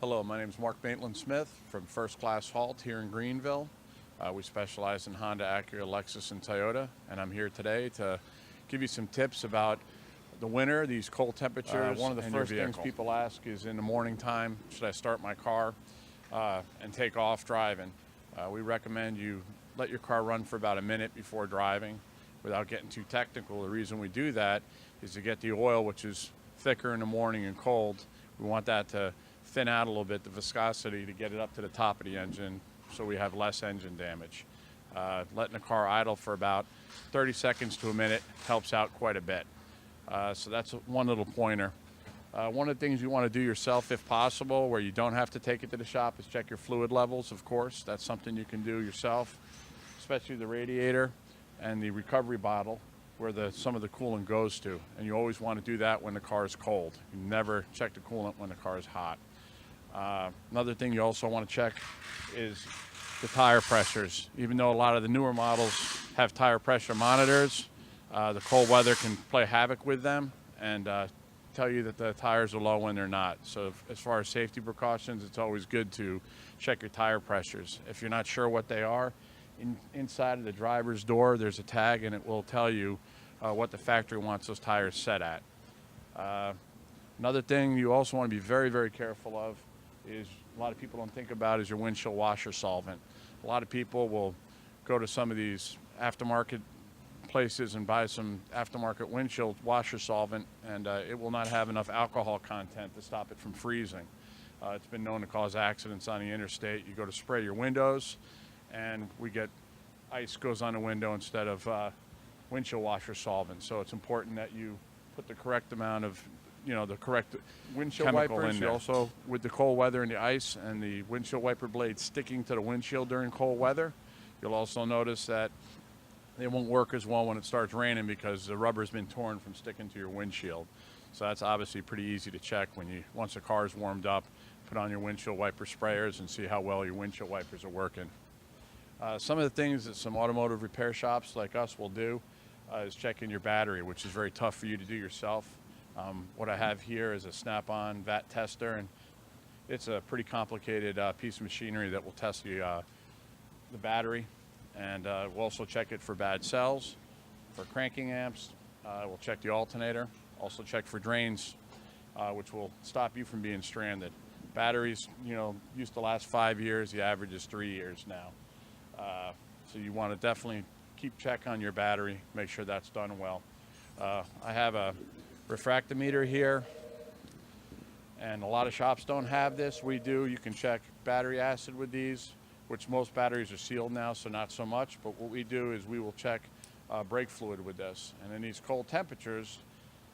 Hello, my name is Maitland-Smith from First Class H.A.L.T here in Greenville. We specialize in Honda, Acura, Lexus, and Toyota, and I'm here today to give you some tips about the winter, these cold temperatures. One of the first things people ask is in the morning time, should I start my car and take off driving? We recommend you let your car run for about a minute before driving without getting too technical. The reason we do that is to get the oil, which is thicker in the morning and cold. We want that to thin out a little bit, the viscosity, to get it up to the top of the engine so we have less engine damage. Letting the car idle for about 30 seconds to a minute helps out quite a bit. So that's one little pointer. One of the things you want to do yourself if possible, where you don't have to take it to the shop, is check your fluid levels, of course. That's something you can do yourself, especially the radiator and the recovery bottle where some of the coolant goes to. And you always want to do that when the car is cold. You never check the coolant when the car is hot. Another thing you also want to check is the tire pressures. Even though a lot of the newer models have tire pressure monitors, the cold weather can play havoc with them and tell you that the tires are low when they're not. So as far as safety precautions, it's always good to check your tire pressures. If you're not sure what they are, inside of the driver's door there's a tag and it will tell you what the factory wants those tires set at. Another thing you also want to be very, very careful of is, a lot of people don't think about, is your windshield washer solvent. A lot of people will go to some of these aftermarket places and buy some aftermarket windshield washer solvent, and it will not have enough alcohol content to stop it from freezing. It's been known to cause accidents on the interstate. You go to spray your windows and we get ice goes on the window instead of windshield washer solvent. So it's important that you put the correct amount of, the correct windshield wipers. You also, with the cold weather and the ice and the windshield wiper blades sticking to the windshield during cold weather, you'll also notice that they won't work as well when it starts raining because the rubber's been torn from sticking to your windshield. So that's obviously pretty easy to check once the car's warmed up, put on your windshield wiper sprayers and see how well your windshield wipers are working. Some of the things that some automotive repair shops like us will do is checking your battery, which is very tough for you to do yourself. What I have here is a snap-on VAT tester, and it's a pretty complicated piece of machinery that will test the battery, and we'll also check it for bad cells, for cranking amps. We'll check the alternator, also check for drains, which will stop you from being stranded. Batteries, used to last 5 years. The average is 3 years now. So you want to definitely keep check on your battery, make sure that's done well. I have a refractometer here, and a lot of shops don't have this. We do. You can check battery acid with these, which most batteries are sealed now, so not so much. But what we do is we will check brake fluid with this. And in these cold temperatures,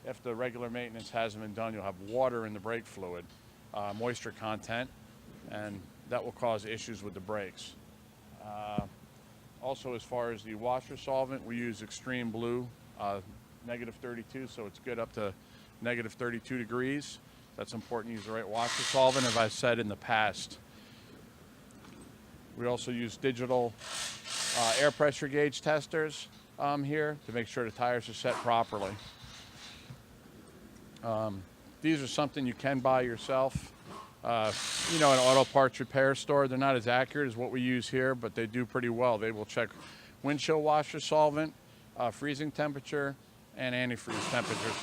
if the regular maintenance hasn't been done, you'll have water in the brake fluid, moisture content, and that will cause issues with the brakes. Also, as far as the washer solvent, we use extreme blue, -32, so it's good up to -32 degrees. That's important to use the right washer solvent, as I said in the past. We also use digital air pressure gauge testers here to make sure the tires are set properly. These are something you can buy yourself. An auto parts repair store. They're not as accurate as what we use here, but they do pretty well. They will check windshield washer solvent, freezing temperature, and antifreeze temperatures.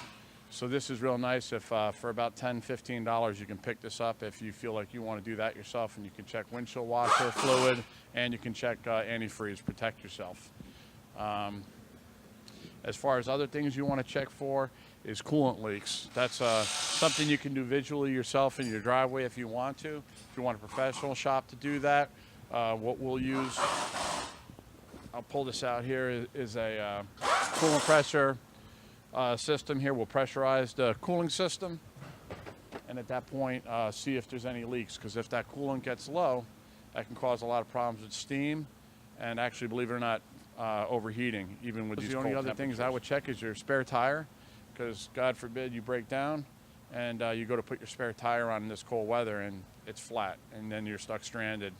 So this is real nice if for about $10, $15 you can pick this up if you feel like you want to do that yourself, and you can check windshield washer fluid and you can check antifreeze, protect yourself. As far as other things you want to check for is coolant leaks. That's something you can do visually yourself in your driveway if you want to. If you want a professional shop to do that, what we'll use, I'll pull this out here, is a coolant pressure system here. We'll pressurize the cooling system, and at that point see if there's any leaks, because if that coolant gets low, that can cause a lot of problems with steam and, actually, believe it or not, overheating, even with these cold temperatures. The only other things I would check is your spare tire, because God forbid you break down and you go to put your spare tire on in this cold weather and it's flat, and then you're stuck stranded